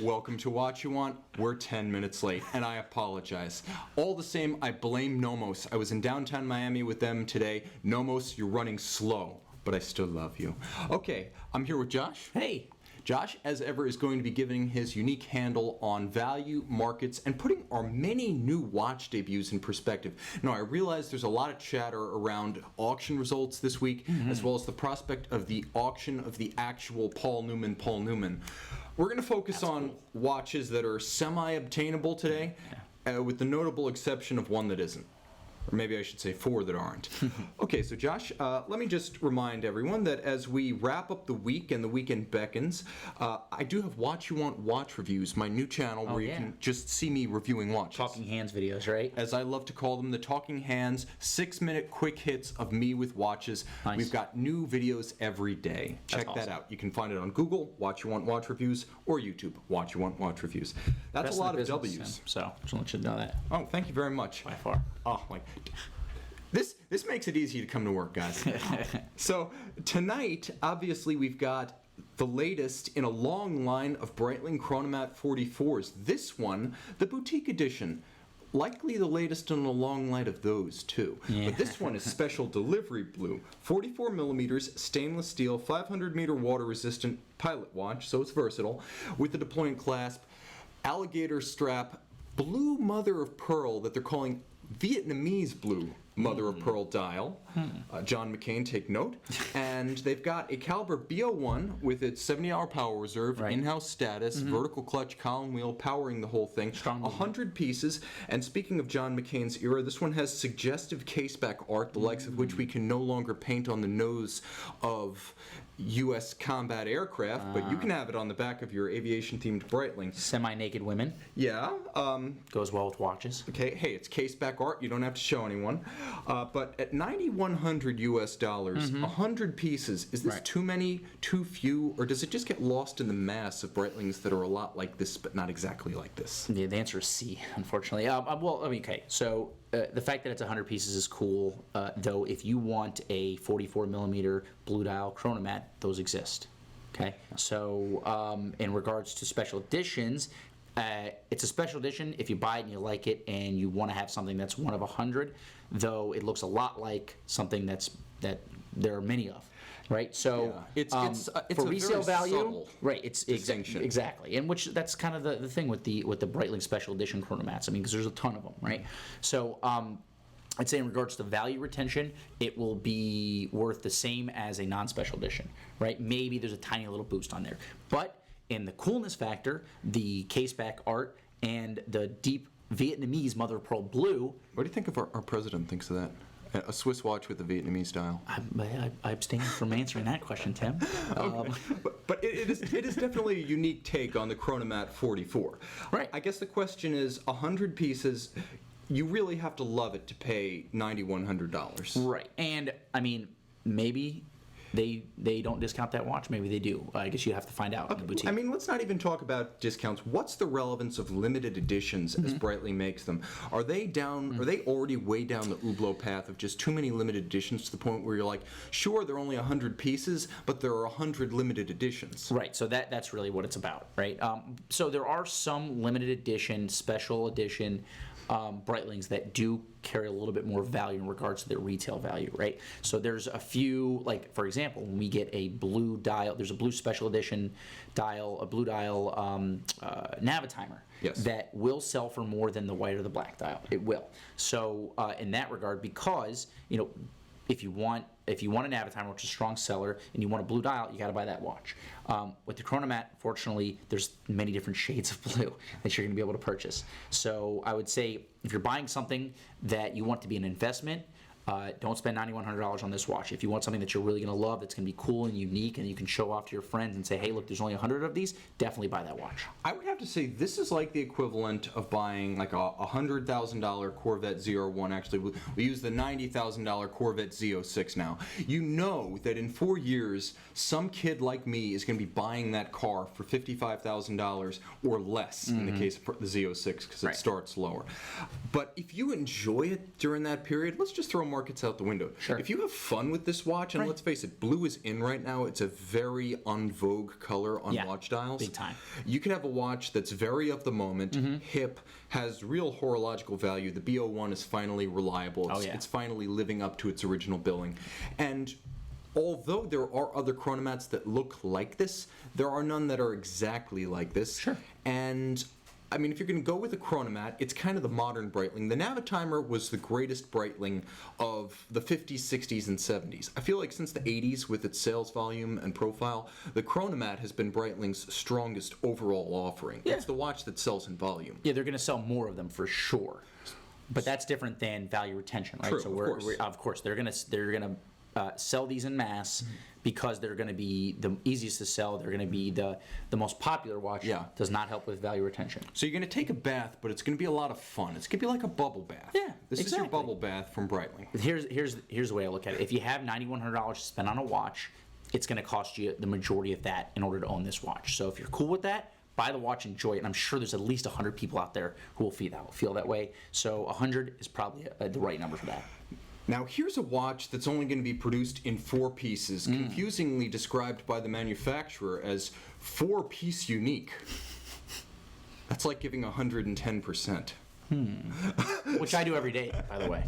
Welcome to Watch You Want. We're 10 minutes late, and I apologize. All the same, I blame Nomos. I was in downtown Miami with them today. Nomos, you're running slow, but I still love you. Okay, I'm here with Josh. Hey. Josh, as ever, is going to be giving his unique handle on value, markets, and putting our many new watch debuts in perspective. Now, I realize there's a lot of chatter around auction results this week, as well as the prospect of the auction of the actual Paul Newman. We're going to focus on watches that are semi-obtainable today, with the notable exception of one that isn't. Or maybe I should say 4 that aren't. Okay, so Josh, let me just remind everyone that as we wrap up the week and the weekend beckons, I do have Watch You Want watch reviews, my new channel where you can just see me reviewing watches. Talking hands videos, right? As I love to call them, the Talking Hands 6-minute quick hits of me with watches. Nice. We've got new videos every day. Check that out. You can find it on Google, Watch You Want watch reviews, or YouTube, Watch You Want watch reviews. That's a lot of W's. So, just want you to know that. Oh, thank you very much. By far. Oh, like... This makes it easy to come to work, guys. So tonight, obviously, we've got the latest in a long line of Breitling Chronomat 44s. This one, the boutique edition. Likely the latest in a long line of those, too. Yeah. But this one is special delivery blue. 44 millimeters, stainless steel, 500-meter water-resistant pilot watch, so it's versatile, with the deployment clasp, alligator strap, blue mother of pearl that they're calling Vietnamese blue mother of pearl dial. John McCain, take note. And they've got a caliber B01 with its 70-hour power reserve, in-house status, vertical clutch, column wheel, powering the whole thing. 100 pieces. And speaking of John McCain's era, this one has suggestive caseback art, the likes of which we can no longer paint on the nose of U.S. combat aircraft, but you can have it on the back of your aviation-themed Breitling. Semi-naked women. Yeah. Goes well with watches. Okay, hey, it's caseback art. You don't have to show anyone. But at $9,100 US, 100 pieces, is this too many, too few, or does it just get lost in the mass of Breitlings that are a lot like this, but not exactly like this? Yeah, the answer is C, unfortunately. Well, I mean, okay, so the fact that it's 100 pieces is cool, though if you want a 44 millimeter blue dial chronomat, those exist. Okay, so in regards to special editions, it's a special edition if you buy it and you like it and you want to have something that's one of 100, though it looks a lot like something that there are many of, right? So it's for resale value, subtle right? It's exactly, and which that's kind of the thing with the Breitling special edition chronomats. I mean, because there's a ton of them, right? So I'd say in regards to value retention, it will be worth the same as a non-special edition, right? Maybe there's a tiny little boost on there, but in the coolness factor, the caseback art, and the deep Vietnamese mother of pearl blue. What do you think of our president thinks of that? A Swiss watch with the Vietnamese style. I abstain from answering that question, Tim. But it is definitely a unique take on the Chronomat 44. Right. I guess the question is, 100 pieces, you really have to love it to pay $9,100. Right. And, I mean, maybe they don't discount that watch. Maybe they do. I guess you have to find out in the boutique. I mean, let's not even talk about discounts. What's the relevance of limited editions as Breitling makes them? Are they down? Are they already way down the Hublot path of just too many limited editions to the point where you're like, sure, there are only 100 pieces, but there are 100 limited editions? Right. So that's really what it's about, right? So there are some limited edition, special edition Breitlings that do carry a little bit more value in regards to their retail value, right? So there's a few, like for example, when we get a blue dial, there's a blue special edition dial, a blue dial Navitimer that will sell for more than the white or the black dial. It will. So in that regard, because if you want a Navitimer, which is a strong seller, and you want a blue dial, you got to buy that watch. With the Chronomat, fortunately, there's many different shades of blue that you're going to be able to purchase. So I would say if you're buying something that you want to be an investment, don't spend $9,100 on this watch. If you want something that you're really going to love, that's going to be cool and unique, and you can show off to your friends and say, hey, look, there's only 100 of these, definitely buy that watch. I would have to say this is like the equivalent of buying like a $100,000 Corvette Z01. Actually, we use the $90,000 Corvette Z06 now. You know that in 4 years, some kid like me is going to be buying that car for $55,000 or less in the case of the Z06 because it starts lower. But if you enjoy it during that period, let's just throw market's out the window. Sure. If you have fun with this watch, and let's face it, blue is in right now. It's a very en vogue color on watch dials. Big time. You could have a watch that's very of the moment, hip, has real horological value. The B01 is finally reliable. It's finally living up to its original billing. And although there are other chronomats that look like this, there are none that are exactly like this. Sure. And I mean, if you're going to go with a chronomat, it's kind of the modern Breitling. The Navitimer was the greatest Breitling of the 50s, 60s, and 70s. I feel like since the 80s, with its sales volume and profile, the chronomat has been Breitling's strongest overall offering. Yeah. It's the watch that sells in volume. Yeah, they're going to sell more of them for sure. But that's different than value retention, right? True, So of course. they're going to sell these in mass because they're going to be the easiest to sell. They're going to be the most popular watch. Yeah. Does not help with value retention. So you're going to take a bath, but it's going to be a lot of fun. It's going to be like a bubble bath. Yeah, This is exactly. your bubble bath from Breitling. Here's the way I look at it. If you have $9,100 to spend on a watch, it's going to cost you the majority of that in order to own this watch. So if you're cool with that, buy the watch, enjoy it. And I'm sure there's at least 100 people out there who will feel that way. So 100 is probably the right number for that. Now, here's a watch that's only going to be produced in 4 pieces, confusingly described by the manufacturer as 4-piece unique. That's like giving 110%. Which I do every day, by the way.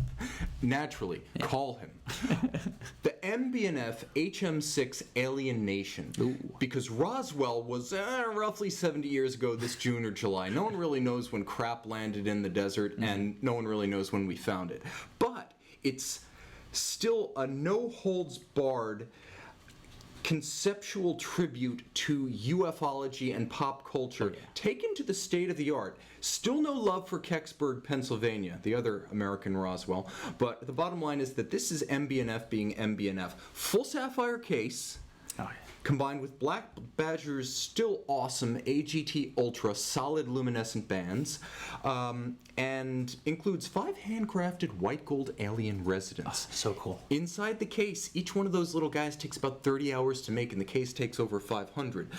Naturally, call him. The MB&F HM6 Alien Nation. Ooh. Because Roswell was roughly 70 years ago this June or July. No one really knows when crap landed in the desert, and no one really knows when we found it. But it's still a no-holds-barred conceptual tribute to ufology and pop culture, taken to the state of the art. Still no love for Kecksburg, Pennsylvania, the other American Roswell, but the bottom line is that this is MB&F being MB&F. Full sapphire case, combined with Black Badger's still awesome AGT Ultra solid luminescent bands, and includes 5 handcrafted white gold alien residents. So cool. Inside the case, each one of those little guys takes about 30 hours to make, and the case takes over 500.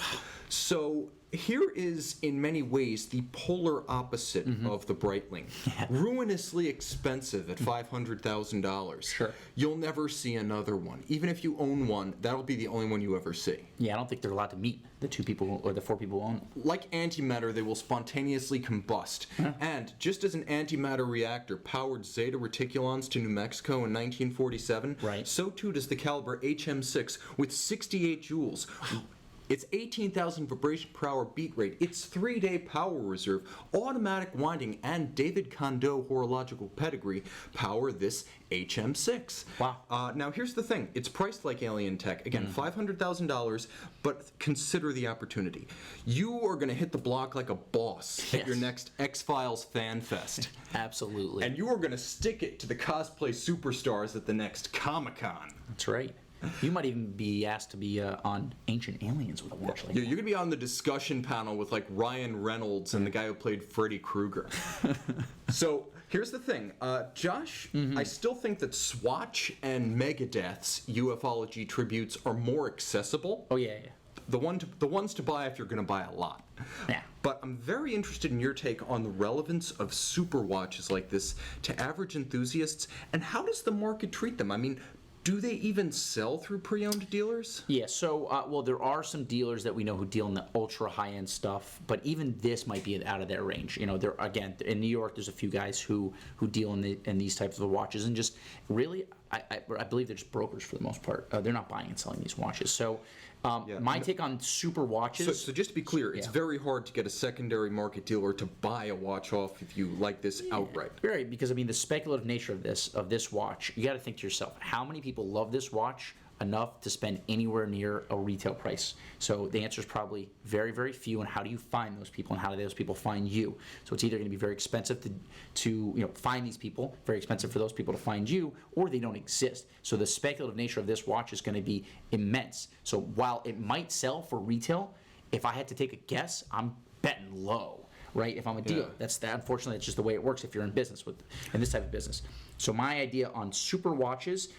So here is, in many ways, the polar opposite of the Breitling. Ruinously expensive at $500,000. Sure. You'll never see another one. Even if you own one, that'll be the only one you ever see. Yeah, I don't think they're allowed to meet the 2 people or the 4 people who own it. Like antimatter, they will spontaneously combust. And just as an antimatter reactor powered Zeta reticulons to New Mexico in 1947, so too does the caliber HM6 with 68 joules. It's 18,000 vibration per hour beat rate. It's 3-day power reserve, automatic winding, and David Kondo horological pedigree power this HM6. Wow. Now here's the thing. It's priced like alien tech. Again, $500,000, but consider the opportunity. You are going to hit the block like a boss at your next X-Files fan fest. Absolutely. And you are going to stick it to the cosplay superstars at the next Comic-Con. That's right. You might even be asked to be on Ancient Aliens with a watch like You're going to be on the discussion panel with like Ryan Reynolds and the guy who played Freddy Krueger. So here's the thing, Josh, I still think that Swatch and Megadeth's ufology tributes are more accessible. Oh, yeah. The ones to buy if you're going to buy a lot. Yeah. But I'm very interested in your take on the relevance of super watches like this to average enthusiasts, and how does the market treat them? I mean, do they even sell through pre-owned dealers? Yeah, so, well, there are some dealers that we know who deal in the ultra high-end stuff, but even this might be out of their range. You know, there again, in New York, there's a few guys who deal in these types of watches, and just really, I believe they're just brokers for the most part. They're not buying and selling these watches. So, my take on super watches. So just to be clear, it's very hard to get a secondary market dealer to buy a watch off if you like this outright. Right, because I mean the speculative nature of this watch, you got to think to yourself, how many people love this watch enough to spend anywhere near a retail price? So the answer is probably very, very few. And how do you find those people, and how do those people find you? So it's either going to be very expensive to find these people, very expensive for those people to find you, or they don't exist. So the speculative nature of this watch is going to be immense. So while it might sell for retail, if I had to take a guess, I'm betting low. Right, if I'm a dealer, unfortunately, that's just the way it works if you're in business in this type of business. So my idea on super watches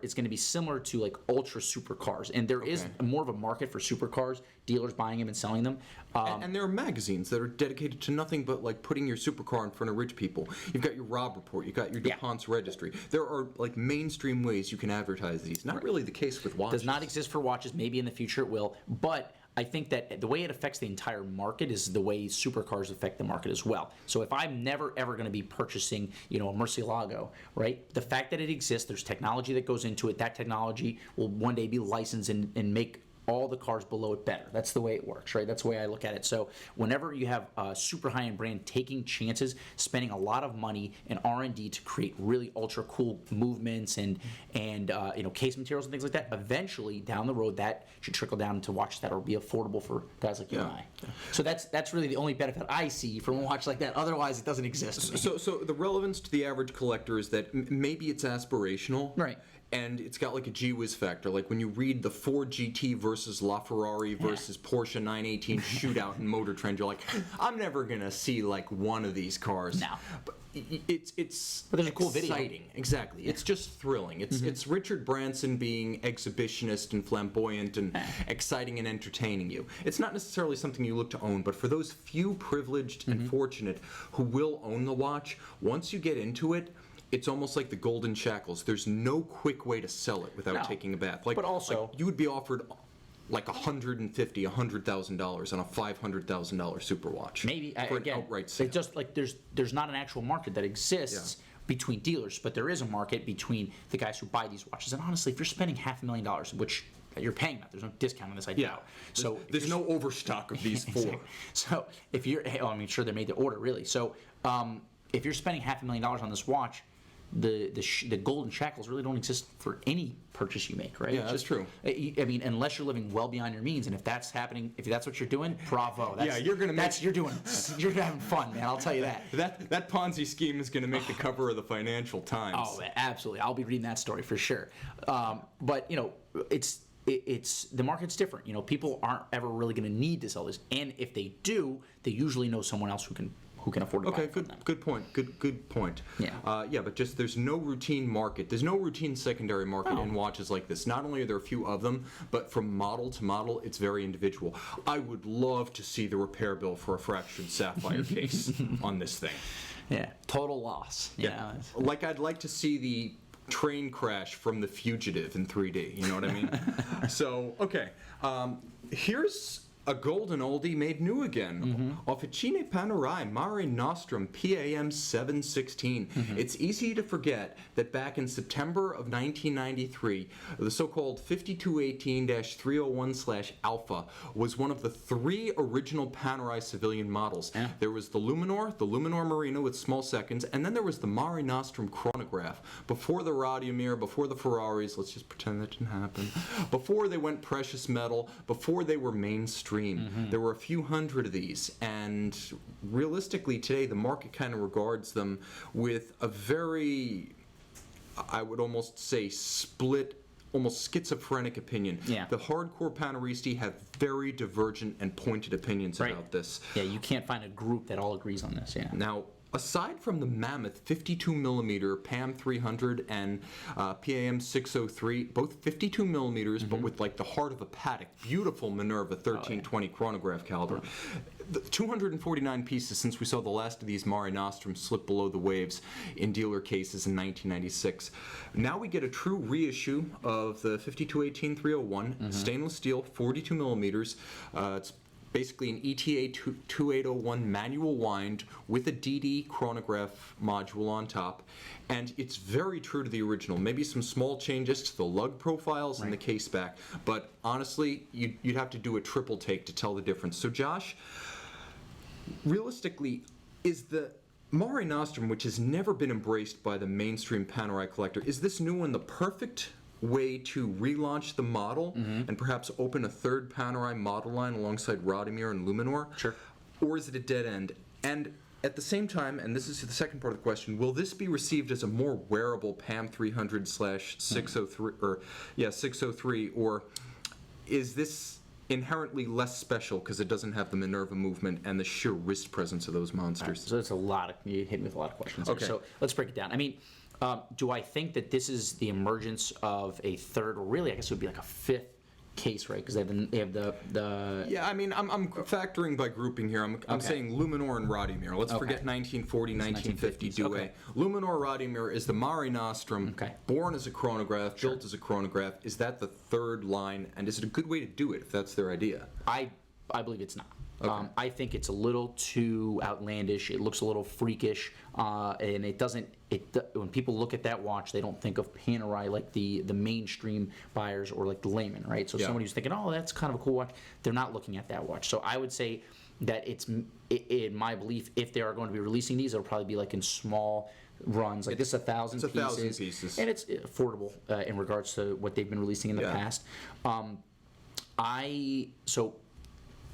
it's going to be similar to like ultra super cars, and there is more of a market for super cars, dealers buying them and selling them. And there are magazines that are dedicated to nothing but like putting your supercar in front of rich people. You've got your Rob Report, you've got your DuPont's Registry. There are like mainstream ways you can advertise these. Not really the case with watches. Does not exist for watches. Maybe in the future it will, but I think that the way it affects the entire market is the way supercars affect the market as well. So if I'm never ever going to be purchasing, a Murcielago, right? The fact that it exists, there's technology that goes into it. That technology will one day be licensed and make all the cars below it better. That's the way it works, right? That's the way I look at it. So whenever you have a super high-end brand taking chances, spending a lot of money in R&D to create really ultra cool movements and case materials and things like that, eventually down the road that should trickle down to watches that will be affordable for guys like you and I. So that's really the only benefit I see from a watch like that. Otherwise, it doesn't exist. So the relevance to the average collector is that maybe it's aspirational, right? And it's got like a gee whiz factor. Like when you read the Ford GT versus LaFerrari versus Porsche 918 shootout in Motor Trend, you're like, I'm never gonna see like one of these cars. No. But it's but there's a cool video. Exciting. Exactly. It's just thrilling. It's Richard Branson being exhibitionist and flamboyant and exciting and entertaining you. It's not necessarily something you look to own, but for those few privileged and fortunate who will own the watch, once you get into it, it's almost like the golden shackles. There's no quick way to sell it without taking a bath. But also, you would be offered like $150,000 on a $500,000 super watch. Maybe for an outright sale. It's just like there's not an actual market that exists between dealers, but there is a market between the guys who buy these watches. And honestly, if you're spending $500,000, which you're paying that, there's no discount on this idea. So there's no overstock of these four. So if you're, sure they made the order really. So if you're spending $500,000 on this watch, the golden shackles really don't exist for any purchase you make, right? Yeah, that's true. I mean, unless you're living well beyond your means, and if that's happening, if that's what you're doing, bravo. You're having fun, man. I'll tell you that. That Ponzi scheme is going to make the cover of the Financial Times. Oh, absolutely. I'll be reading that story for sure. But it's the market's different. People aren't ever really going to need to sell this, and if they do, they usually know someone else who can afford to buy it from them. Good point. Good point. Yeah. But just there's no routine market. There's no routine secondary market in watches like this. Not only are there a few of them, but from model to model, it's very individual. I would love to see the repair bill for a fractured sapphire case on this thing. Yeah, total loss. Yeah. Like I'd like to see the train crash from The Fugitive in 3D. You know what I mean? So, okay. Here's a golden oldie made new again. Officine Panerai Mare Nostrum PAM 716. It's easy to forget that back in September of 1993, the so-called 5218-301/Alpha was one of the 3 original Panerai civilian models. Yeah. There was the Luminor Marino with small seconds, and then there was the Mare Nostrum chronograph. Before the Radiomir, before the Ferraris, let's just pretend that didn't happen, before they went precious metal, before they were mainstream. There were a few hundred of these, and realistically today the market kind of regards them with a very, I would almost say, split, almost schizophrenic opinion. Yeah. The hardcore Paneristi have very divergent and pointed opinions about this. Yeah, you can't find a group that all agrees on this. Yeah. Now, aside from the mammoth 52mm PAM 300 and PAM 603, both 52 millimeters, but with like the heart of a Patek, beautiful Minerva 1320 chronograph caliber. The 249 pieces since we saw the last of these Mare Nostrum slip below the waves in dealer cases in 1996. Now we get a true reissue of the 5218-301, stainless steel, 42 millimeters. It's basically an ETA 2801 manual wind with a DD chronograph module on top, and it's very true to the original. Maybe some small changes to the lug profiles and the case back, but honestly, you'd have to do a triple take to tell the difference. So Josh, realistically, is the Mare Nostrum, which has never been embraced by the mainstream Panerai collector, is this new one the perfect way to relaunch the model and perhaps open a third Panerai model line alongside Radiomir and Luminor? Sure. Or is it a dead end? And at the same time, and this is the second part of the question, will this be received as a more wearable PAM 300/603 603, or is this inherently less special because it doesn't have the Minerva movement and the sheer wrist presence of those monsters? So it's a lot of, you hit me with a lot of questions. Okay. So let's break it down. I mean, Do I think that this is the emergence of a third, or really, I guess it would be like a fifth case, right? Because they have the Yeah, I mean, I'm factoring by grouping here. I'm saying Luminor and Audemars. Let's forget 1940, 1950 Due. Okay. Luminor Audemars is the Mare Nostrum, Okay. born as a chronograph, built as a chronograph. Is that the third line? And is it a good way to do it if that's their idea? I believe it's not. Okay. I think it's a little too outlandish. It looks a little freakish, and it doesn't. When people look at that watch, they don't think of Panerai like the mainstream buyers or like the layman, right? So somebody who's thinking, oh, that's kind of a cool watch, they're not looking at that watch. So I would say that in my belief, if they are going to be releasing these, it'll probably be like in small runs, like this is 1,000 pieces. It's 1,000 pieces, and it's affordable in regards to what they've been releasing in the past.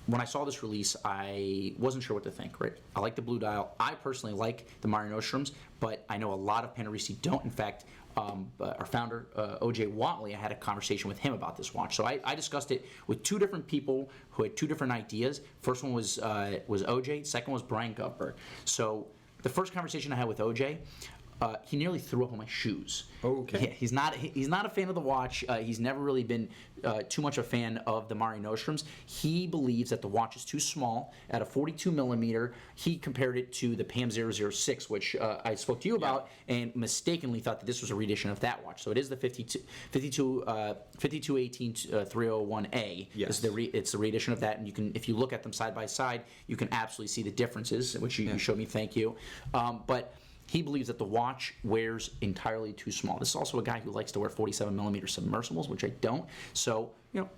When I saw this release, I wasn't sure what to think, right? I like the blue dial. I personally like the Mare Nostrums, but I know a lot of Panaristi don't. In fact, our founder, O.J. Watley, I had a conversation with him about this watch. So I discussed it with two different people who had two different ideas. First one was O.J., second was Brian Govberg. So the first conversation I had with O.J., he nearly threw up on my shoes. Okay. Yeah, he's not a fan of the watch. He's never really been too much a fan of the Mare Nostrums. He believes that the watch is too small at a 42 millimeter. He compared it to the PAM 006, which I spoke to you about, and mistakenly thought that this was a reedition of that watch. So it is the 5218 301A. Yes. It's the reedition of that, and you can, if you look at them side by side, you can absolutely see the differences, which you showed me. Thank you. But he believes that the watch wears entirely too small. This is also a guy who likes to wear 47 millimeter submersibles, which I don't. So,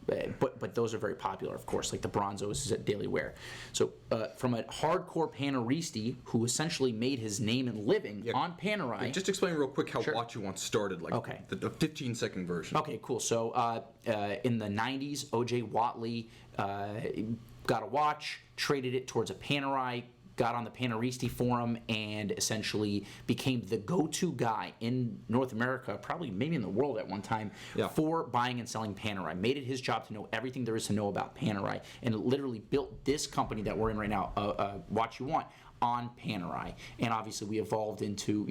but those are very popular, of course, like the Bronzos is at daily wear. So, from a hardcore Panaristi who essentially made his name and living on Panerai. Just explain real quick how Watch You Want started, like the 15-second version. Okay, cool. So, in the 90s, O.J. Watley got a watch, traded it towards a Panerai, got on the Panaristi forum, and essentially became the go-to guy in North America, probably maybe in the world at one time, for buying and selling Panerai. Made it his job to know everything there is to know about Panerai, and literally built this company that we're in right now, Watch You Want, on Panerai. And obviously we evolved into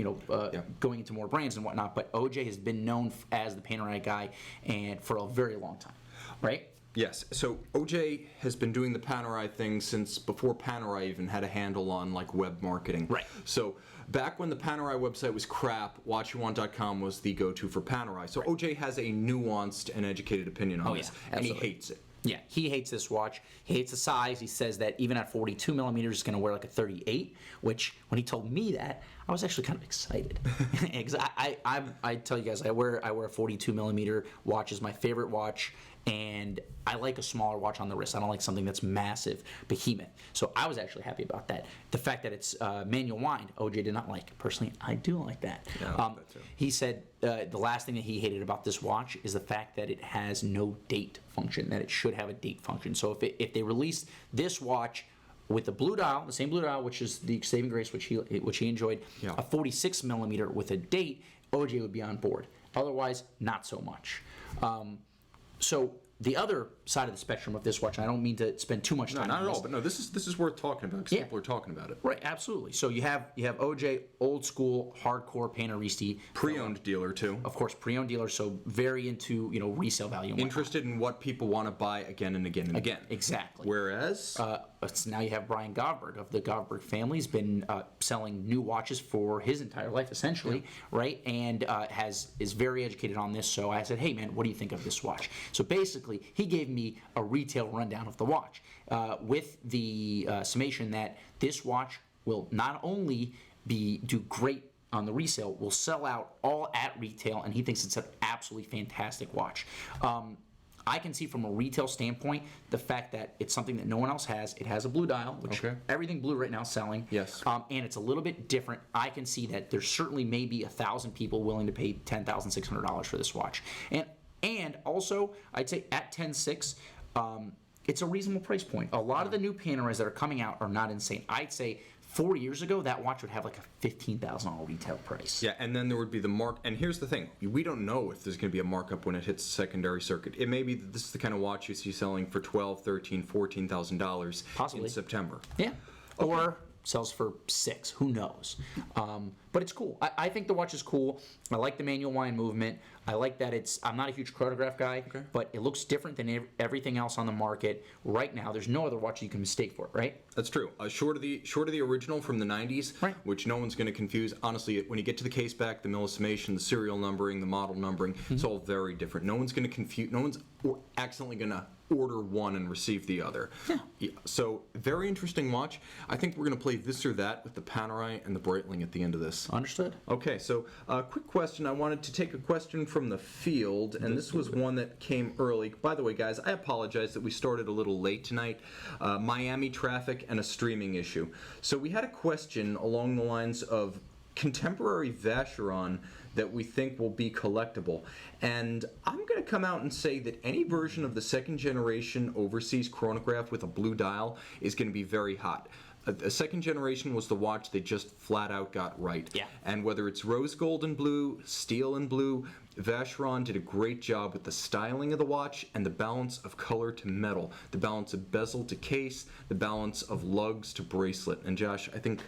going into more brands and whatnot, but OJ has been known as the Panerai guy and for a very long time, right? Yes, so OJ has been doing the Panerai thing since before Panerai even had a handle on like web marketing. Right. So back when the Panerai website was crap, watchyouwant.com was the go-to for Panerai. So OJ has a nuanced and educated opinion on this, and he hates it. Yeah, he hates this watch. He hates the size. He says that even at 42 millimeters, it's going to wear like a 38, which when he told me that, I was actually kind of excited. Because I tell you guys, I wear a 42 millimeter watch. Is my favorite watch, and I like a smaller watch on the wrist. I don't like something that's massive, behemoth. So I was actually happy about that. The fact that it's manual wind, OJ did not like. Personally, I do like that. Yeah, I like that too. He said the last thing that he hated about this watch is the fact that it has no date function, that it should have a date function. So if they release this watch with the blue dial, the same blue dial, which is the saving grace, which he enjoyed, a 46 millimeter with a date, OJ would be on board. Otherwise, not so much. So the other side of the spectrum of this watch, and I don't mean to spend too much time on not at this. all, but no, this is worth talking about because people are talking about it. Right, absolutely. So you have OJ, old school, hardcore Panaristi. Pre-owned dealer too. Of course, pre-owned dealer, so very into resale value. And Interested in what people want to buy again and again and again. Exactly. Whereas so now you have Brian Govberg of the Govberg family. He's been selling new watches for his entire life, essentially, right? And is very educated on this. So I said, hey man, what do you think of this watch? So basically, he gave me a retail rundown of the watch with the summation that this watch will not only do great on the resale, will sell out all at retail, and he thinks it's an absolutely fantastic watch. I can see from a retail standpoint the fact that it's something that no one else has. It has a blue dial, which everything blue right now is selling. Yes. And it's a little bit different. I can see that there's certainly maybe 1,000 people willing to pay $10,600 for this watch. And also, I'd say at $10,600, it's a reasonable price point. A lot of the new Panerais that are coming out are not insane. I'd say 4 years ago, that watch would have like a $15,000 retail price. Yeah, and then there would be the mark. And here's the thing: we don't know if there's going to be a markup when it hits the secondary circuit. It may be that this is the kind of watch you see selling for $12,000, $13,000, $14,000 Possibly in September. Yeah. sells for 6. Who knows? But it's cool. I think the watch is cool. I like the manual wind movement. I like that I'm not a huge chronograph guy, but it looks different than everything else on the market right now. There's no other watch you can mistake for it, right? That's true. Short of the original from the 90s, Right. which no one's going to confuse. Honestly, when you get to the case back, the millistimation, the serial numbering, the model numbering, it's all very different. No one's going to confuse. No one's accidentally going to order one and receive the other. Yeah, so very interesting watch. I think we're going to play this or that with the Panerai and the Breitling at the end of this. Understood. Okay, so quick question. I wanted to take a question from the field, and this was one that came early. By the way, guys, I apologize that we started a little late tonight. Miami traffic and a streaming issue. So we had a question along the lines of contemporary Vacheron that we think will be collectible. And I'm going to come out and say that any version of the second generation overseas chronograph with a blue dial is going to be very hot. A second generation was the watch they just flat out got right. Yeah. And whether it's rose gold and blue, steel and blue, Vacheron did a great job with the styling of the watch and the balance of color to metal, the balance of bezel to case, the balance of lugs to bracelet. And Josh, I think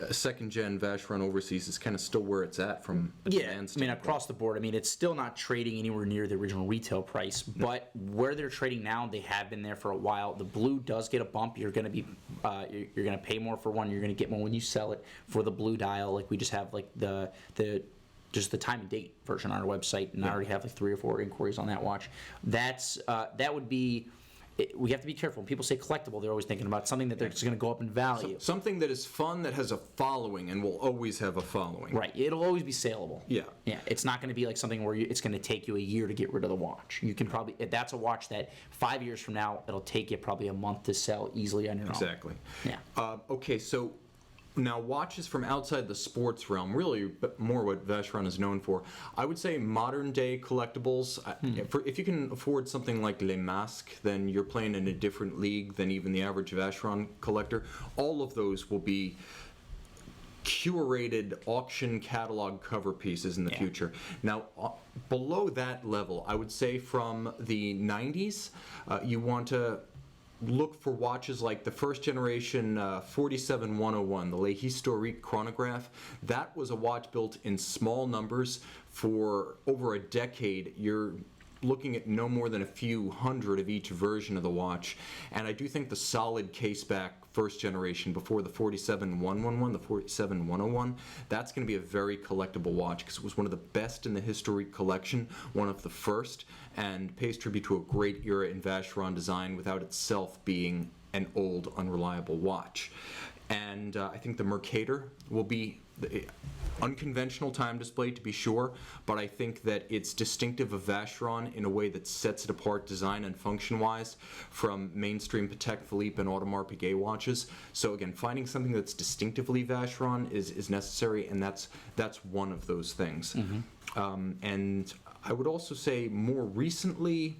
a second-gen Vacheron Overseas is kind of still where it's at from a demand I mean, standpoint. across the board, I mean, it's still not trading anywhere near the original retail price, but where they're trading now, they have been there for a while. The blue does get a bump. You're going to be, you're going to pay more for one. You're going to get more when you sell it for the blue dial. Like we just have like just the time and date version on our website, and I already have like 3 or 4 inquiries on that watch. That would be. We have to be careful. When people say collectible, they're always thinking about something that they're just going to go up in value. Something that is fun, that has a following, and will always have a following. Right. It'll always be saleable. Yeah. Yeah. It's not going to be like something where it's going to take you a year to get rid of the watch. You can probably, if that's a watch that 5 years from now, it'll take you probably a month to sell easily on your own. Exactly. Yeah. Okay, so now watches from outside the sports realm, really more what Vacheron is known for. I would say modern day collectibles. If you can afford something like Les Masques, then you're playing in a different league than even the average Vacheron collector. All of those will be curated auction catalog cover pieces in the future. Now, below that level, I would say from the 90s, you want to look for watches like the first generation 47101, the Le Historique chronograph. That was a watch built in small numbers for over a decade. You're looking at no more than a few hundred of each version of the watch. And I do think the solid caseback first generation before the 47111, the 47101, that's going to be a very collectible watch because it was one of the best in the Historique collection, one of the first, and pays tribute to a great era in Vacheron design without itself being an old, unreliable watch. And I think the Mercator will be unconventional time display, to be sure, but I think that it's distinctive of Vacheron in a way that sets it apart design and function-wise from mainstream Patek Philippe and Audemars Piguet watches. So again, finding something that's distinctively Vacheron is necessary, and that's one of those things. And I would also say more recently,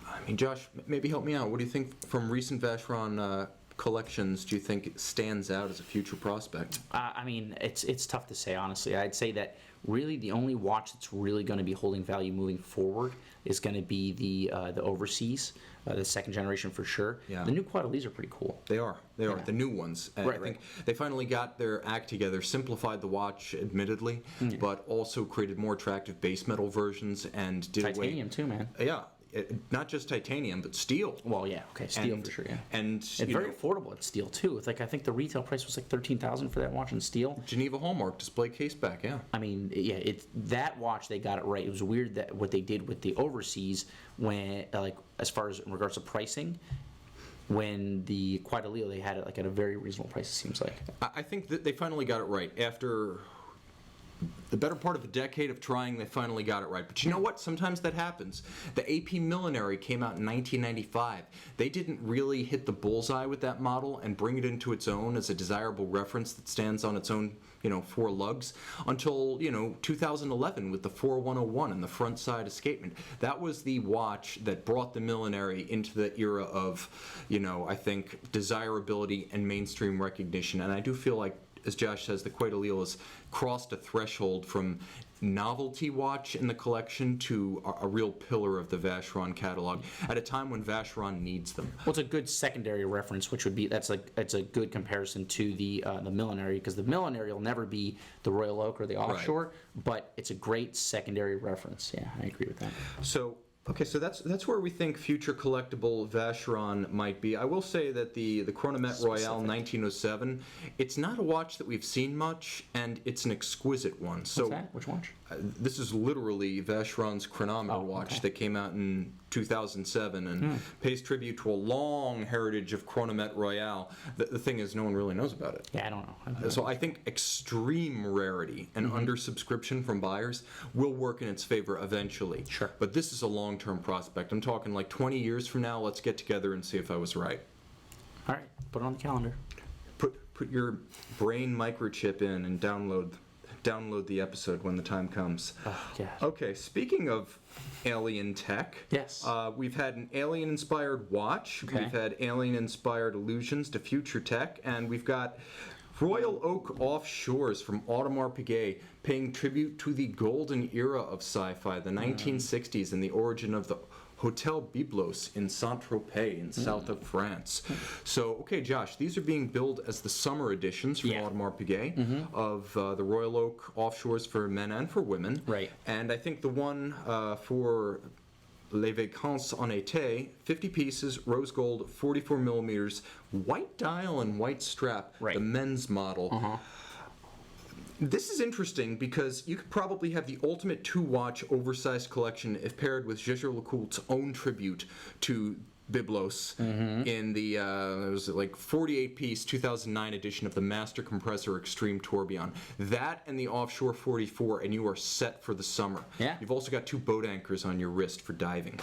I mean, Josh, maybe help me out. What do you think from recent Vacheron collections do you think it stands out as a future prospect? I mean, it's tough to say, honestly. I'd say that really the only watch that's really going to be holding value moving forward is going to be the Overseas, the second generation for sure. Yeah. The new Quadrillees are pretty cool. They are. The new ones. And Right, I think they finally got their act together, simplified the watch, admittedly, but also created more attractive base metal versions and did Titanium too, man. Yeah. Not just titanium, but steel. Well, yeah, okay, steel And- for sure, yeah. And It's very affordable at steel too. It's like I think the retail price was like $13,000 for that watch in steel. Geneva Hallmark display case back, yeah. I mean, yeah, that watch they got it right. It was weird that what they did with the Overseas when, like, as far as in regards to pricing, when the Quadrille they had it like at a very reasonable price. It seems like. I think that they finally got it right after the better part of a decade of trying. They finally got it right. But you know what? Sometimes that happens. The AP Millenary came out in 1995. They didn't really hit the bullseye with that model and bring it into its own as a desirable reference that stands on its own, 4 lugs until, 2011 with the 4101 and the front side escapement. That was the watch that brought the Millenary into the era of, I think, desirability and mainstream recognition. And I do feel like as Josh says, the Quaidalil has crossed a threshold from novelty watch in the collection to a real pillar of the Vacheron catalog at a time when Vacheron needs them. Well, it's a good secondary reference, which would be it's a good comparison to the Millenary, because the Millenary will never be the Royal Oak or the Offshore, but it's a great secondary reference. Yeah, I agree with that. So. Okay, so that's where we think future collectible Vacheron might be. I will say that the Chronomat Royale 1907, it's not a watch that we've seen much, and it's an exquisite one. So What's that? Which watch? This is literally Vacheron's Chronometer watch that came out in 2007 and pays tribute to a long heritage of Chronomet Royale. The thing is, no one really knows about it. Yeah, I don't know. So I think extreme rarity and undersubscription from buyers will work in its favor eventually. Sure. But this is a long-term prospect. I'm talking like 20 years from now. Let's get together and see if I was right. All right, put it on the calendar. Put your brain microchip in and download the episode when the time comes. Oh, yeah. Okay, speaking of alien tech, Yes. We've had an alien-inspired watch. Okay. We've had alien-inspired allusions to future tech, and we've got Royal Oak Offshores from Audemars Piguet paying tribute to the golden era of sci-fi, the 1960s, and the origin of the Hotel Byblos in Saint-Tropez in south of France. So, okay, Josh, these are being billed as the summer editions from Audemars Piguet of the Royal Oak Offshores for men and for women. Right. And I think the one for Les Vacances en été, 50 pieces, rose gold, 44 millimeters, white dial and white strap, the men's model. This is interesting because you could probably have the ultimate two-watch oversized collection if paired with Jaeger-LeCoultre's own tribute to Byblos in the it was like 48-piece 2009 edition of the Master Compressor Extreme Tourbillon. That and the Offshore 44, and you are set for the summer. Yeah. You've also got two boat anchors on your wrist for diving.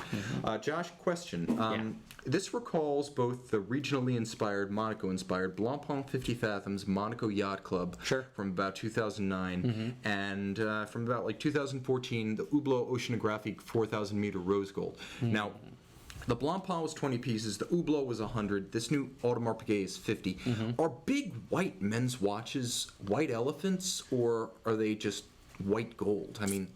Josh, question. This recalls both the regionally inspired, Monaco-inspired Blancpain 50 Fathoms Monaco Yacht Club from about 2009, and from about like 2014, the Hublot Oceanographic 4,000-meter rose gold. Now, the Blancpain was 20 pieces, the Hublot was 100, this new Audemars Piguet is 50. Are big white men's watches white elephants, or are they just white gold? I mean,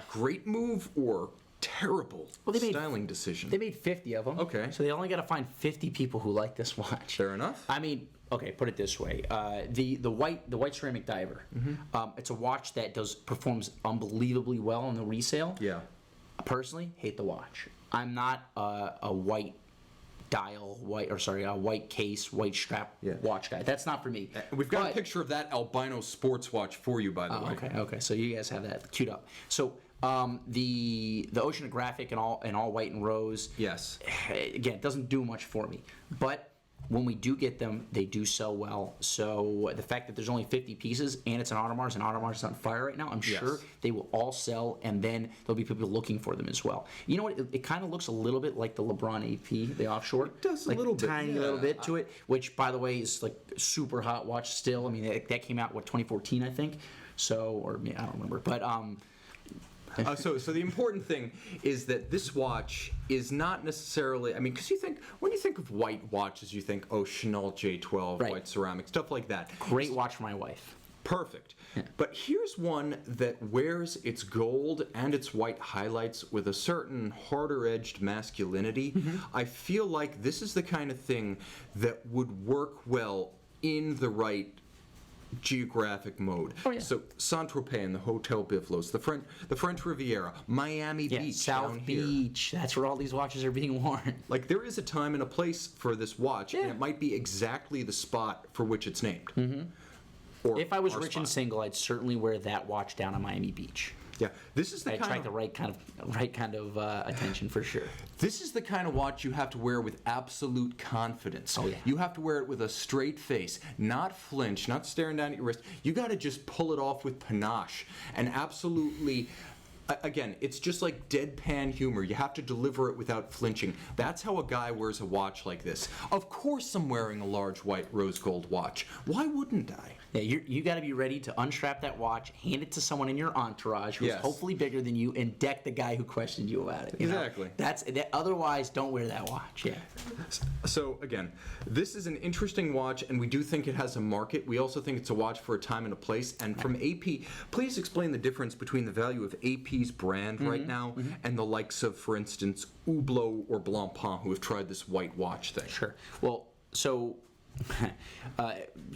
great move or terrible styling decision? They made 50 of them. Okay. So they only got to find 50 people who like this watch. Fair enough. I mean, okay, put it this way: the white ceramic diver. It's a watch that performs unbelievably well in the resale. Yeah. Personally, hate the watch. I'm not a white dial, a white case, white strap watch guy. That's not for me. We've got a picture of that albino sports watch for you, by the way. Okay. So you guys have that queued up. So the Oceanographic and all white and rose. Yes. Again, it doesn't do much for me, but when we do get them, they do sell well. So the fact that there's only 50 pieces and it's an Audemars, and Audemars is on fire right now, I'm sure they will all sell, and then there'll be people looking for them as well. You know what? It kind of looks a little bit like the LeBron AP, the Offshore. It does like a little bit. Tiny little bit to it, which, by the way, is like super hot watch still. I mean, that came out, 2014, I think? So, or I don't remember. But, so the important thing is that this watch is not necessarily, I mean, because when you think of white watches, you think, Chanel J12, white ceramic, stuff like that. Great watch for my wife. Perfect. Yeah. But here's one that wears its gold and its white highlights with a certain harder-edged masculinity. I feel like this is the kind of thing that would work well in the right geographic mode. So Saint-Tropez and the Hotel Byblos, the French Riviera, Miami Beach, South Beach. That's where all these watches are being worn. Like, there is a time and a place for this watch, and it might be exactly the spot for which it's named. Or if I was rich and single, I'd certainly wear that watch down on Miami Beach. Yeah, this is the I'd attract the right kind of attention for sure. This is the kind of watch you have to wear with absolute confidence. You have to wear it with a straight face, not flinch, not staring down at your wrist. You got to just pull it off with panache and absolutely Again, it's just like deadpan humor. You have to deliver it without flinching. That's how a guy wears a watch like this. Of course I'm wearing a large white rose gold watch. Why wouldn't I? Yeah, you got to be ready to unstrap that watch, hand it to someone in your entourage who's Yes. hopefully bigger than you, and deck the guy who questioned you about it. You know? Exactly. Otherwise, don't wear that watch. Yeah. So again, this is an interesting watch, and we do think it has a market. We also think it's a watch for a time and a place. And from AP, please explain the difference between the value of AP's brand right now and the likes of, for instance, Hublot or Blancpain, who have tried this white watch thing. Sure. Well, so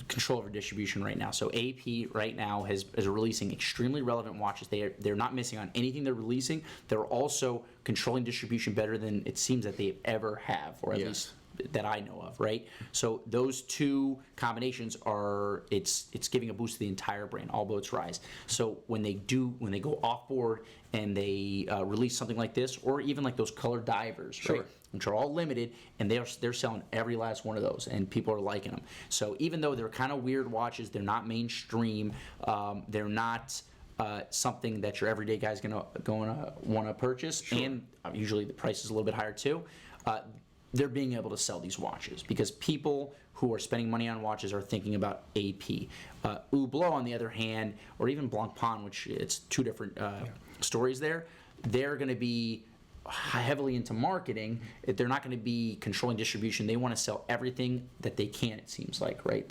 control over distribution right now. So AP right now is releasing extremely relevant watches. They're not missing on anything they're releasing. They're also controlling distribution better than it seems that they ever have, or at least that I know of, right? So those two combinations are it's giving a boost to the entire brand. All boats rise. So when they go off board and they release something like this, or even like those color divers, right? Which are all limited, and they're selling every last one of those, and people are liking them. So even though they're kind of weird watches, they're not mainstream. They're not something that your everyday guy's gonna want to purchase, and usually the price is a little bit higher too. They're being able to sell these watches because people who are spending money on watches are thinking about AP. Hublot, on the other hand, or even Blancpain, which it's two different stories there, they're going to be heavily into marketing. They're not going to be controlling distribution. They want to sell everything that they can, it seems like, right?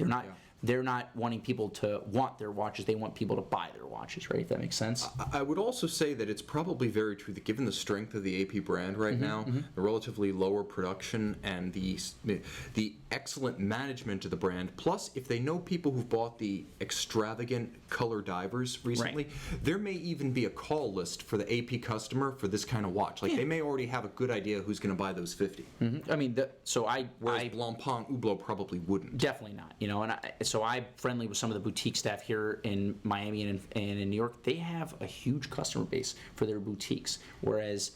They're not wanting people to want their watches. They want people to buy their watches, right? If that makes sense. I would also say that it's probably very true that given the strength of the AP brand right now, the relatively lower production and the excellent management of the brand, plus if they know people who've bought the extravagant color divers recently, there may even be a call list for the AP customer for this kind of watch. Like they may already have a good idea who's going to buy those 50. I mean, Whereas Blancpain, Hublot probably wouldn't. Definitely not. So I'm friendly with some of the boutique staff here in Miami and in New York. They have a huge customer base for their boutiques, whereas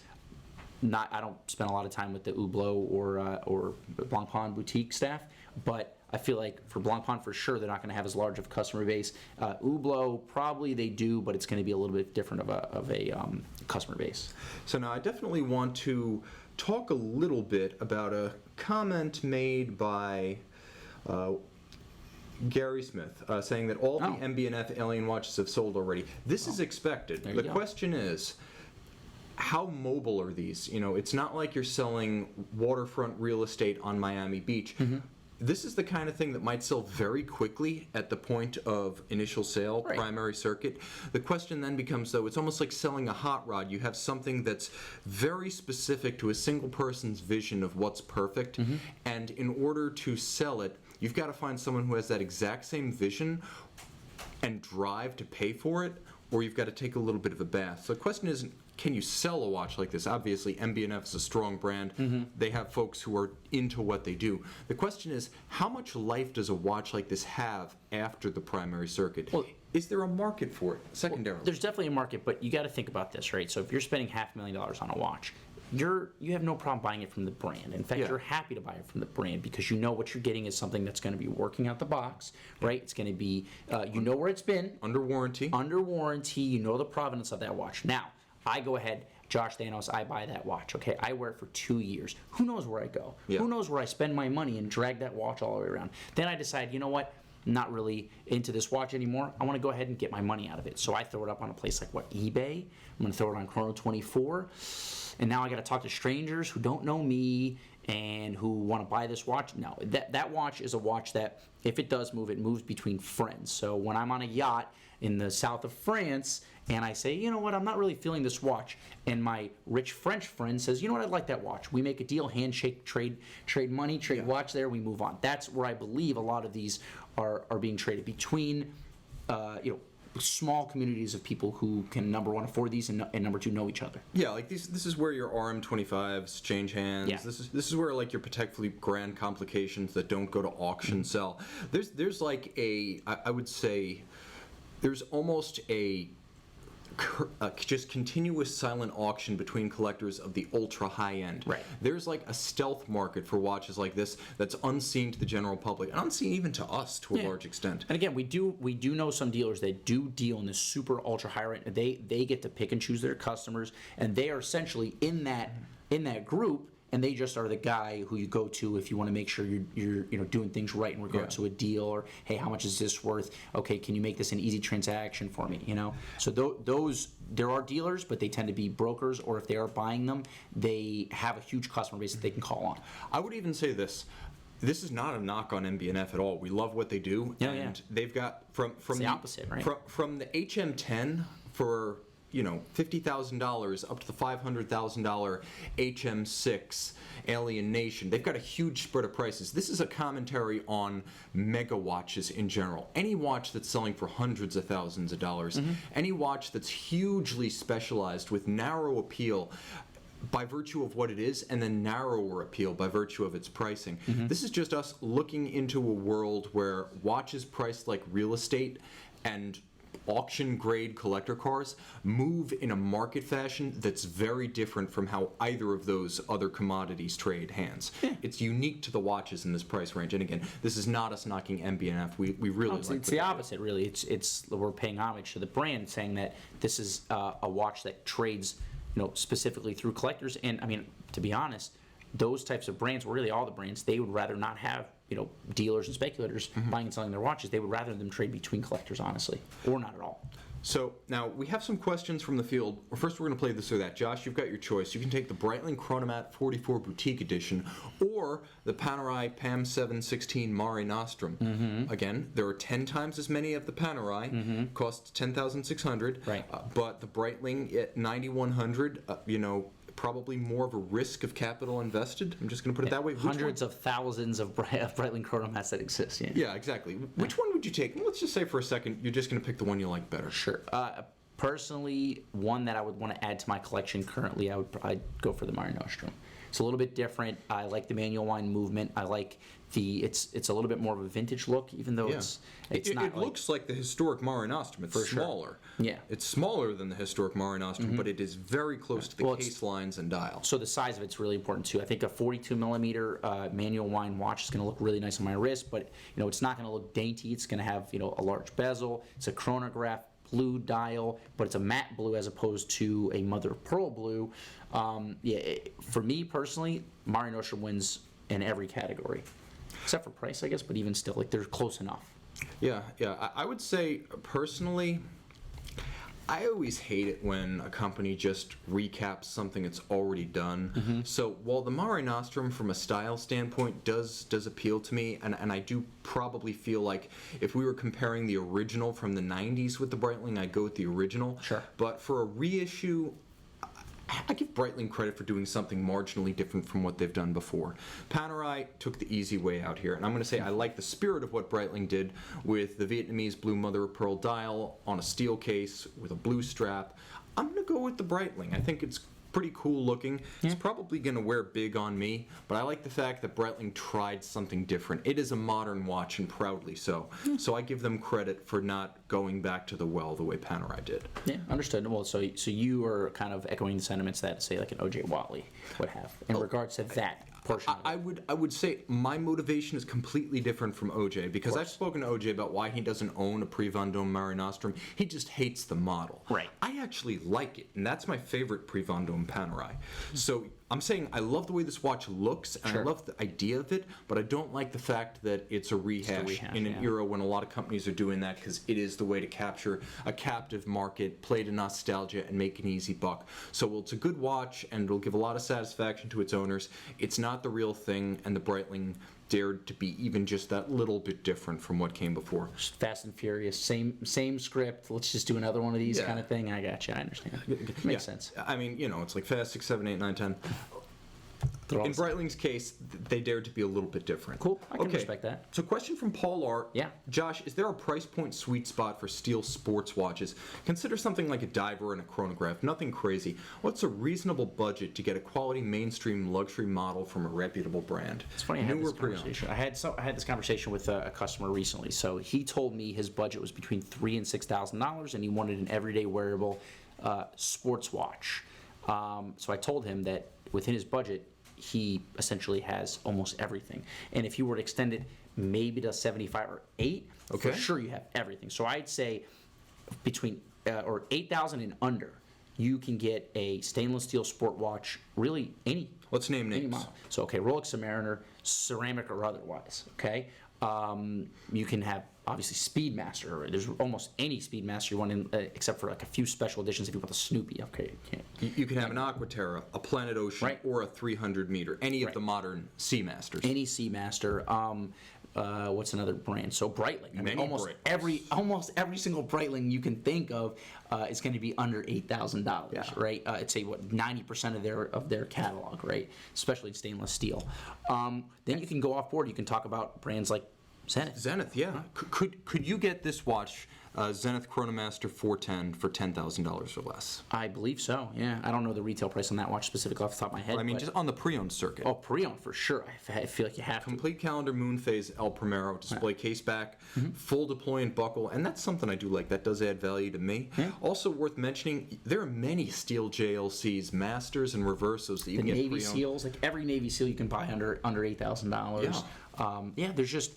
I don't spend a lot of time with the Hublot or Blancpain boutique staff, but I feel like for Blancpain for sure they're not going to have as large of a customer base. Hublot probably they do, but it's going to be a little bit different of a customer base. So now I definitely want to talk a little bit about a comment made by Gary Smith, saying that all the MB&F Alien watches have sold already. This is expected. The question is, how mobile are these? It's not like you're selling waterfront real estate on Miami Beach. This is the kind of thing that might sell very quickly at the point of initial sale, primary circuit. The question then becomes, though, it's almost like selling a hot rod. You have something that's very specific to a single person's vision of what's perfect, and in order to sell it, you've got to find someone who has that exact same vision and drive to pay for it, or you've got to take a little bit of a bath. So the question isn't, can you sell a watch like this? Obviously, MB&F is a strong brand. They have folks who are into what they do. The question is, how much life does a watch like this have after the primary circuit? Well, is there a market for it, secondarily? There's definitely a market, but you got to think about this, right? So if you're spending $500,000 on a watch, you have no problem buying it from the brand. In fact, you're happy to buy it from the brand because you know what you're getting is something that's going to be working out the box, right? It's going to be, you know where it's been. Under warranty. Under warranty. You know the provenance of that watch. Now, I go ahead, Josh Thanos, I buy that watch, okay? I wear it for 2 years. Who knows where I go? Who knows where I spend my money and drag that watch all the way around? Then I decide, you know what? I'm not really into this watch anymore. I want to go ahead and get my money out of it. So I throw it up on a place like eBay. I'm going to throw it on Chrono24. And now I got to talk to strangers who don't know me and who want to buy this watch. No, that watch is a watch that, if it does move, it moves between friends. So when I'm on a yacht in the south of France and I say, you know what, I'm not really feeling this watch, and my rich French friend says, you know what, I'd like that watch. We make a deal, handshake, trade money, trade watch there, we move on. That's where I believe a lot of these are being traded between, small communities of people who can, number one, afford these, and number two, know each other. Yeah, like this is where your RM25s change hands. Yeah. This is where like your Patek Philippe grand complications that don't go to auction sell. There's like I would say there's almost a just continuous silent auction between collectors of the ultra high end. Right. There's like a stealth market for watches like this that's unseen to the general public and unseen even to us to a large extent. And again, we do know some dealers that do deal in this super ultra high rate. They get to pick and choose their customers, and they are essentially in that group. And they just are the guy who you go to if you want to make sure you're doing things right in regards to a deal, or hey, how much is this worth? Okay, can you make this an easy transaction for me? So those there are dealers, but they tend to be brokers, or if they are buying them, they have a huge customer base that they can call on. I would even say this. This is not a knock on MB&F at all. We love what they do, and they've got from the opposite, right? From the HM10 for $50,000 up to the $500,000 HM6 Alien Nation. They've got a huge spread of prices. This is a commentary on mega watches in general. Any watch that's selling for hundreds of thousands of dollars, any watch that's hugely specialized with narrow appeal by virtue of what it is, and then narrower appeal by virtue of its pricing. This is just us looking into a world where watches priced like real estate and auction grade collector cars move in a market fashion that's very different from how either of those other commodities trade hands. It's unique to the watches in this price range. And again, this is not us knocking MB&F. We really like it's the opposite, really. It's we're paying homage to the brand, saying that this is a watch that trades specifically through collectors. And I mean, to be honest, those types of brands, really all the brands, they would rather not have dealers and speculators buying and selling their watches. They would rather them trade between collectors, honestly, or not at all. So now we have some questions from the field. First, we're going to play this or that. Josh, you've got your choice. You can take the Breitling Chronomat 44 Boutique Edition or the Panerai PAM 716 Mare Nostrum. Again, there are 10 times as many of the Panerai. Costs $10,600. Right. But the Breitling at $9,100. Probably more of a risk of capital invested. I'm just going to put it that way. Hundreds of thousands of Breitling Chronomats that exist. Yeah, exactly. Which one would you take? Let's just say for a second, you're just going to pick the one you like better. Sure. Personally, one that I would want to add to my collection currently, I'd go for the Mare Nostrum. It's a little bit different. I like the manual wind movement. I like it's a little bit more of a vintage look, even though it's not. It looks like the historic Mare Nostrum. It's smaller. Sure. Yeah. It's smaller than the historic Mare Nostrum, but it is very close to the case lines and dial. So the size of it's really important too. I think a 42 millimeter manual wind watch is going to look really nice on my wrist, but it's not going to look dainty. It's going to have a large bezel. It's a chronograph blue dial, but it's a matte blue as opposed to a mother of pearl blue. For me personally, Mare Nostrum wins in every category, except for price, I guess. But even still, they're close enough. Yeah. I would say personally, I always hate it when a company just recaps something it's already done. So while the Mare Nostrum from a style standpoint does appeal to me, and I do probably feel like if we were comparing the original from the 90s with the Breitling, I'd go with the original. Sure. But for a reissue, I give Breitling credit for doing something marginally different from what they've done before. Panerai took the easy way out here, and I'm going to say I like the spirit of what Breitling did with the Vietnamese blue mother of pearl dial on a steel case with a blue strap. I'm going to go with the Breitling. I think it's pretty cool looking. It's probably going to wear big on me, but I like the fact that Breitling tried something different. It is a modern watch, and proudly so. So I give them credit for not going back to the well the way Panerai did. Yeah, understood. Well, so you are kind of echoing the sentiments that, say, like an O.J. Watley would have in regards to that portion. I would say my motivation is completely different from OJ, because I've spoken to OJ about why he doesn't own a Prix-Vendôme Mare Nostrum. He just hates the model. Right. I actually like it, and that's my favorite Prix-Vendôme Panerai. So I'm saying I love the way this watch looks, and I love the idea of it, but I don't like the fact that it's a rehash in an era when a lot of companies are doing that, because it is the way to capture a captive market, play to nostalgia, and make an easy buck. So while it's a good watch, and it'll give a lot of satisfaction to its owners, it's not the real thing, and the Breitling dared to be even just that little bit different from what came before. Fast and Furious, same script. Let's just do another one of these kind of thing. I got you. I understand. Makes sense. I mean, it's like Fast 6, 7, 8, 9, 10. In Breitling's case, they dared to be a little bit different. Cool. I can respect that. So question from Paul R. Yeah. Josh, is there a price point sweet spot for steel sports watches? Consider something like a diver and a chronograph. Nothing crazy. What's a reasonable budget to get a quality mainstream luxury model from a reputable brand? It's funny, I had this conversation. I had this conversation with a customer recently. So he told me his budget was between $3,000 and $6,000, and he wanted an everyday wearable sports watch. So I told him that within his budget, he essentially has almost everything. And if you were to extend it maybe to 75 or 8, for sure you have everything. So I'd say between or 8,000 and under, you can get a stainless steel sport watch, really any. Let's name names. Model. So, okay, Rolex Submariner, ceramic or otherwise, okay? You can have, obviously, Speedmaster. There's almost any Speedmaster you want, in, except for like a few special editions if you want the Snoopy, okay? You can have an Aquaterra, a Planet Ocean, Right. or a 300 meter, any of the modern Seamasters. Any Seamaster. What's another brand? So Breitling. I mean, Many almost every single Breitling you can think of is going to be under $8,000, right? I'd say 90% of their catalog, right? Especially in stainless steel. Then you can go off board. You can talk about brands like Zenith. Zenith, yeah. Could you get this watch, Zenith Chronomaster 410, for $10,000 or less? I believe so. Yeah, I don't know the retail price on that watch specifically off the top of my head. I mean, but- just on the pre-owned circuit. oh, pre-owned for sure. I feel like you have to. Complete calendar moon phase El Primero display case back, full deployant buckle, and that's something I do like. That does add value to me. Also worth mentioning, there are many steel JLCs, masters and reversos that you The can get Navy pre-owned. Seals, like every Navy Seal you can buy under $8,000. There's just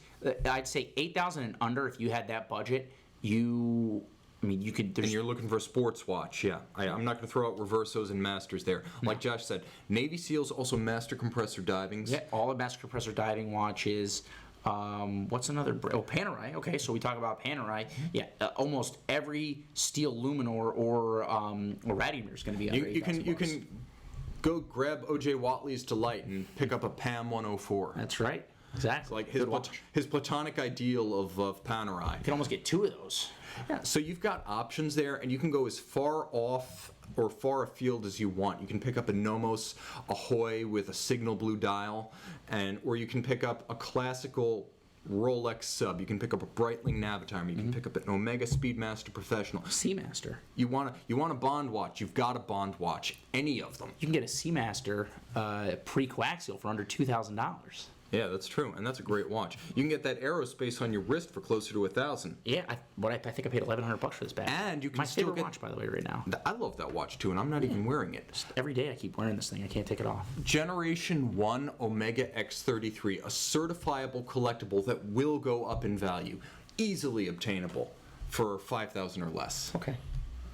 I'd say 8,000 and under. If you had that budget, you could. And you're looking for a sports watch, yeah. I'm not going to throw out reversos and masters there. Like Josh said, Navy Seals, also master compressor divings. Yeah, all the master compressor diving watches. What's another? Panerai. Okay, so we talk about Panerai. Yeah, almost every steel Luminor or Radimir is going to be under $8,000. You can go grab O.J. Watley's Delight and pick up a PAM 104. That's right. Exactly. Like his platonic ideal of Panerai. You can almost get 2 of those. Yeah, so you've got options there, and you can go as far off or far afield as you want. You can pick up a Nomos Ahoy with a signal blue dial, or you can pick up a classical Rolex sub. You can pick up a Breitling Navitimer. You can pick up an Omega Speedmaster Professional. Seamaster. You want a Bond watch? You've got a Bond watch. Any of them. You can get a Seamaster pre-coaxial for under $2,000. Yeah, that's true, and that's a great watch. You can get that aerospace on your wrist for closer to $1,000. Yeah, I think I paid $1,100 for this bag. And you can my still favorite get watch, by the way, right now. I love that watch too, and I'm not even wearing it. Just every day I keep wearing this thing. I can't take it off. Generation 1 Omega X33, a certifiable collectible that will go up in value, easily obtainable for $5,000 or less. Okay.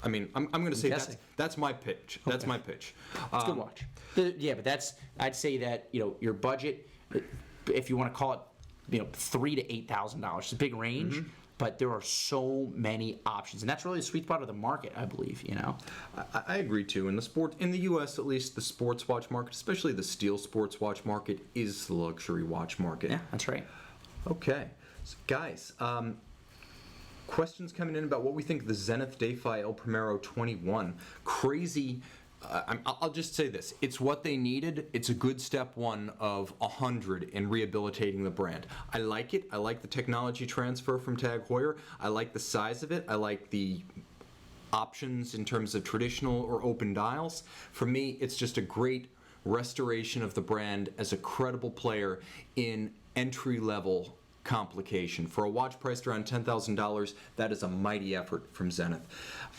I mean, I'm going to say guessing. that's my pitch. That's my pitch. It's a good watch. But I'd say that your budget, if you want to call it, $3,000 to $8,000. It's a big range, but there are so many options, and that's really the sweet spot of the market, I believe. I agree too. In the U.S. at least, the sports watch market, especially the steel sports watch market, is the luxury watch market. Yeah, that's right. Okay, so guys. Questions coming in about what we think of the Zenith Dayfi El Primero 21. Crazy. I'll just say this. It's what they needed. It's a good step one of 100 in rehabilitating the brand. I like it. I like the technology transfer from Tag Heuer. I like the size of it. I like the options in terms of traditional or open dials. For me, it's just a great restoration of the brand as a credible player in entry-level complication. For a watch priced around $10,000, that is a mighty effort from Zenith.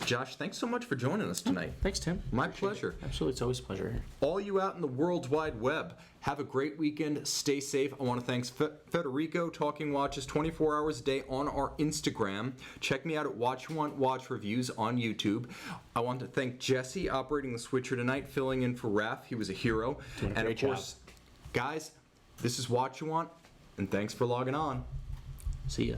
Josh, thanks so much for joining us tonight. Thanks, Tim. My pleasure. Absolutely, it's always a pleasure here. All you out in the World Wide Web, have a great weekend. Stay safe. I want to thank Federico, Talking Watches 24 hours a day on our Instagram. Check me out at Watch You Want Watch Reviews on YouTube. I want to thank Jesse, operating the switcher tonight, filling in for Raph. He was a hero. Doing a and great of course, guys, this is Watch You Want, and thanks for logging on. See ya.